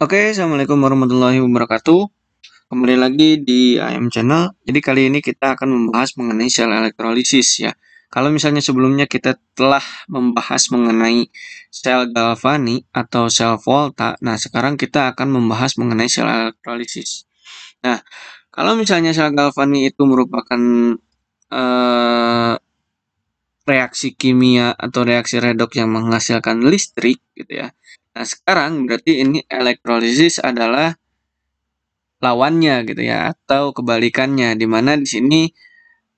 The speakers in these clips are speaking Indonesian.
Oke, Assalamualaikum warahmatullahi wabarakatuh. Kembali lagi di AM Channel. Jadi kali ini kita akan membahas mengenai sel elektrolisis ya. Kalau misalnya sebelumnya kita telah membahas mengenai sel galvani atau sel volta, nah sekarang kita akan membahas mengenai sel elektrolisis. Nah, kalau misalnya sel galvani itu merupakan eh, reaksi kimia atau reaksi redoks yang menghasilkan listrik gitu ya. Nah, sekarang berarti ini elektrolisis adalah lawannya gitu ya atau kebalikannya di mana di sini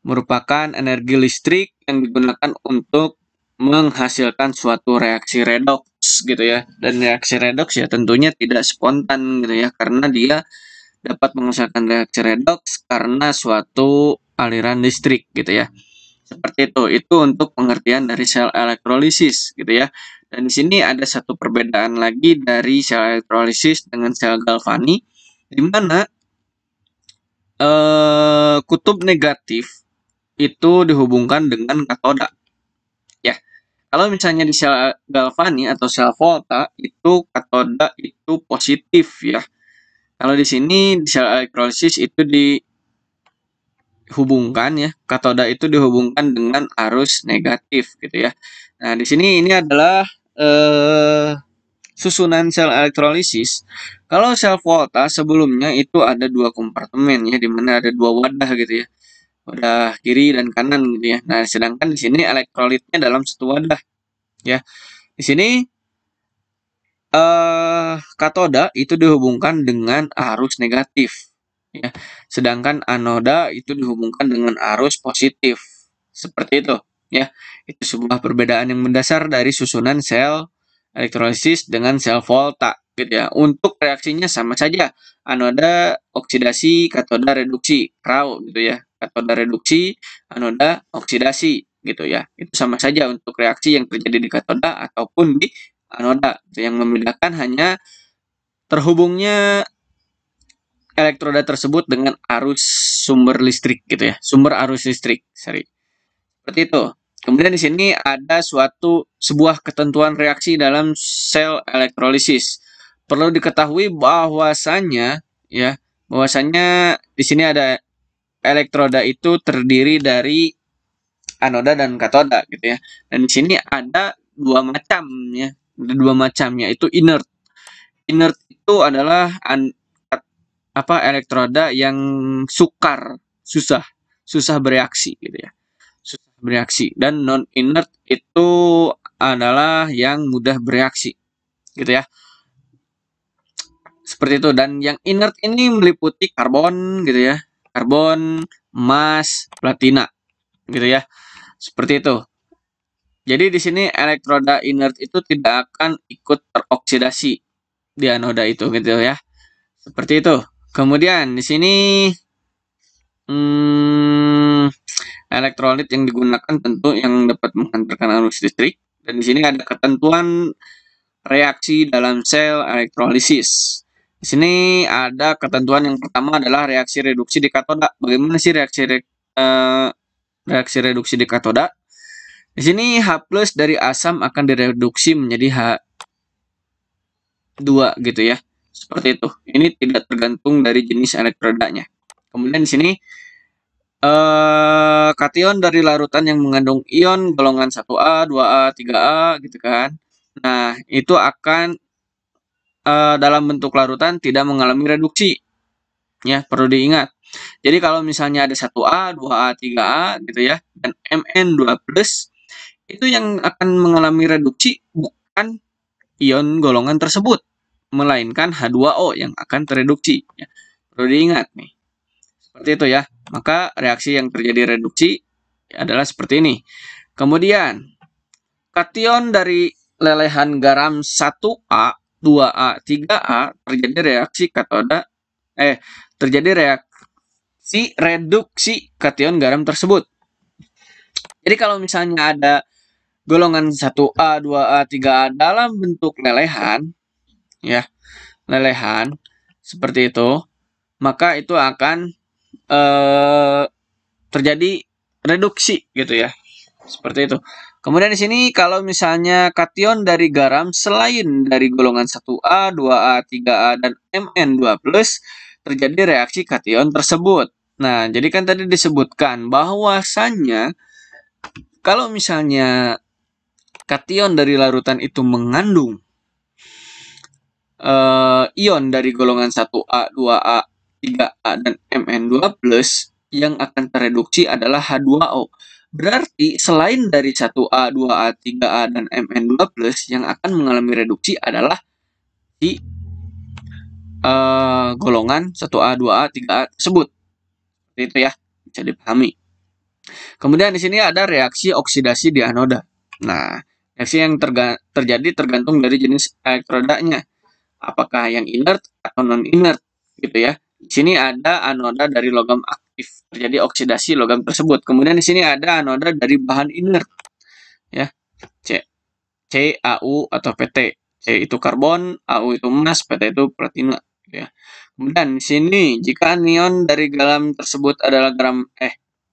merupakan energi listrik yang digunakan untuk menghasilkan suatu reaksi redoks gitu ya. Dan reaksi redoks ya tentunya tidak spontan gitu ya karena dia dapat menghasilkan reaksi redoks karena suatu aliran listrik gitu ya. Seperti itu. Itu untuk pengertian dari sel elektrolisis gitu ya. Dan di sini ada satu perbedaan lagi dari sel elektrolisis dengan sel galvani di mana kutub negatif itu dihubungkan dengan katoda. Ya, kalau misalnya di sel galvani atau sel volta itu katoda itu positif ya. Kalau di sini di sel elektrolisis itu dihubungkan ya, katoda itu dihubungkan dengan arus negatif gitu ya. Nah, di sini ini adalah susunan sel elektrolisis. Kalau sel volta sebelumnya itu ada dua kompartemen ya, di mana ada dua wadah gitu ya. Wadah kiri dan kanan gitu ya. Nah, sedangkan di sini elektrolitnya dalam satu wadah ya. Di sini katoda itu dihubungkan dengan arus negatif ya. Sedangkan anoda itu dihubungkan dengan arus positif. Seperti itu ya. Itu sebuah perbedaan yang mendasar dari susunan sel elektrolisis dengan sel volta gitu ya. Untuk reaksinya sama saja. Anoda oksidasi, katoda reduksi, RAO gitu ya. Katoda reduksi, anoda oksidasi gitu ya. Itu sama saja untuk reaksi yang terjadi di katoda ataupun di anoda. Yang membedakan hanya terhubungnya elektroda tersebut dengan arus sumber listrik gitu ya. Sumber arus listrik, sorry. Seperti itu. Kemudian di sini ada sebuah ketentuan reaksi dalam sel elektrolisis. Perlu diketahui bahwasanya di sini ada elektroda itu terdiri dari anoda dan katoda gitu ya. Dan di sini ada dua macam ya. Ada dua macam yaitu inert. Inert itu adalah elektroda yang sukar, susah bereaksi gitu ya. Susah bereaksi dan non inert itu adalah yang mudah bereaksi gitu ya. Seperti itu. Dan yang inert ini meliputi karbon gitu ya. Karbon, emas, platina gitu ya. Seperti itu. Jadi di sini elektroda inert itu tidak akan ikut teroksidasi di anoda itu gitu ya. Seperti itu. Kemudian di sini elektrolit yang digunakan tentu yang dapat menghantarkan arus listrik. Dan di sini ada ketentuan reaksi dalam sel elektrolisis. Di sini ada ketentuan yang pertama adalah reaksi reduksi di katoda. Bagaimana sih reaksi reduksi di katoda? Di sini H+ dari asam akan direduksi menjadi H2 gitu ya. Seperti itu. Ini tidak tergantung dari jenis elektrodanya. Kemudian di sini kation dari larutan yang mengandung ion golongan 1A, 2A, 3A gitu kan. Nah, itu akan dalam bentuk larutan tidak mengalami reduksi. Ya, perlu diingat. Jadi kalau misalnya ada 1A, 2A, 3A gitu ya, dan Mn2+, itu yang akan mengalami reduksi bukan ion golongan tersebut, melainkan H2O yang akan tereduksi. Ya, perlu diingat nih. Seperti itu ya. Maka reaksi yang terjadi reduksi adalah seperti ini. Kemudian, kation dari lelehan garam 1A, 2A, 3A terjadi reaksi reduksi kation garam tersebut. Jadi kalau misalnya ada golongan 1A, 2A, 3A dalam bentuk lelehan ya, lelehan seperti itu, maka itu akan terjadi reduksi gitu ya. Seperti itu. Kemudian di sini kalau misalnya kation dari garam selain dari golongan 1A, 2A, 3A, dan Mn2+, terjadi reaksi kation tersebut. Nah, jadi kan tadi disebutkan bahwasannya kalau misalnya kation dari larutan itu mengandung ion dari golongan 1A, 2A, 3A, dan Mn2+, yang akan tereduksi adalah H2O. Berarti selain dari 1A, 2A, 3A, dan Mn2+, yang akan mengalami reduksi adalah di golongan 1A, 2A, 3A tersebut. Seperti itu ya, bisa dipahami. Kemudian di sini ada reaksi oksidasi di anoda. Nah, reaksi yang terjadi tergantung dari jenis elektrodanya. Apakah yang inert atau non-inert gitu ya. Di sini ada anoda dari logam aktif, terjadi oksidasi logam tersebut. Kemudian di sini ada anoda dari bahan inert ya. C, AU atau PT. C itu karbon, AU itu emas, PT itu platina gitu ya. Kemudian di sini jika anion dari garam tersebut adalah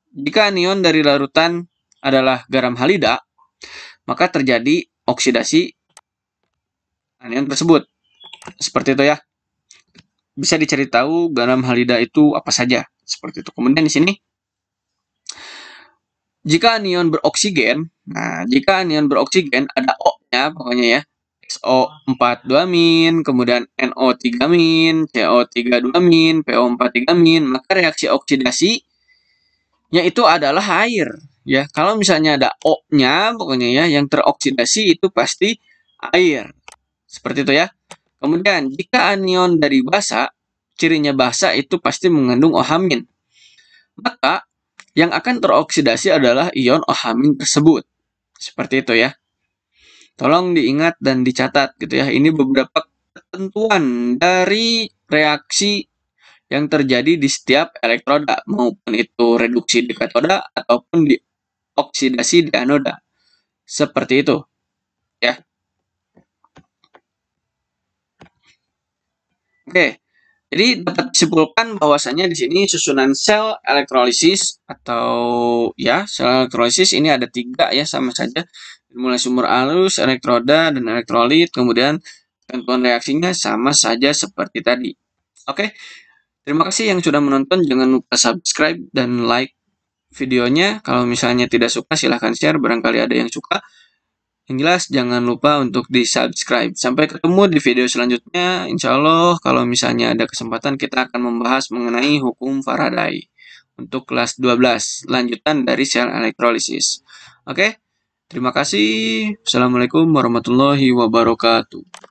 jika anion dari larutan adalah garam halida, maka terjadi oksidasi anion tersebut. Seperti itu ya. Bisa dicari tahu garam halida itu apa saja. Seperti itu. Kemudian di sini, jika anion beroksigen, jika anion beroksigen ada O-nya pokoknya ya. SO42-, kemudian NO3-, CO32-, PO43-, maka reaksi oksidasinya itu adalah air. Ya, kalau misalnya ada O-nya pokoknya ya, yang teroksidasi itu pasti air. Seperti itu ya. Kemudian jika anion dari basa, cirinya basa itu pasti mengandung OH-. Maka yang akan teroksidasi adalah ion OH- tersebut. Seperti itu ya. Tolong diingat dan dicatat gitu ya. Ini beberapa ketentuan dari reaksi yang terjadi di setiap elektroda, maupun itu reduksi di katoda ataupun di oksidasi di anoda. Seperti itu ya. Oke. Jadi dapat disimpulkan bahwasannya di sini susunan sel elektrolisis atau ya sel elektrolisis ini ada 3 ya, sama saja, mulai sumber halus, elektroda, dan elektrolit. Kemudian ketentuan reaksinya sama saja seperti tadi. Oke, terima kasih yang sudah menonton. Jangan lupa subscribe dan like videonya. Kalau misalnya tidak suka silahkan share, barangkali ada yang suka. Yang jelas jangan lupa untuk di-subscribe. Sampai ketemu di video selanjutnya. Insya Allah kalau misalnya ada kesempatan kita akan membahas mengenai hukum Faraday untuk kelas 12, lanjutan dari sel elektrolisis. Oke, terima kasih. Assalamualaikum warahmatullahi wabarakatuh.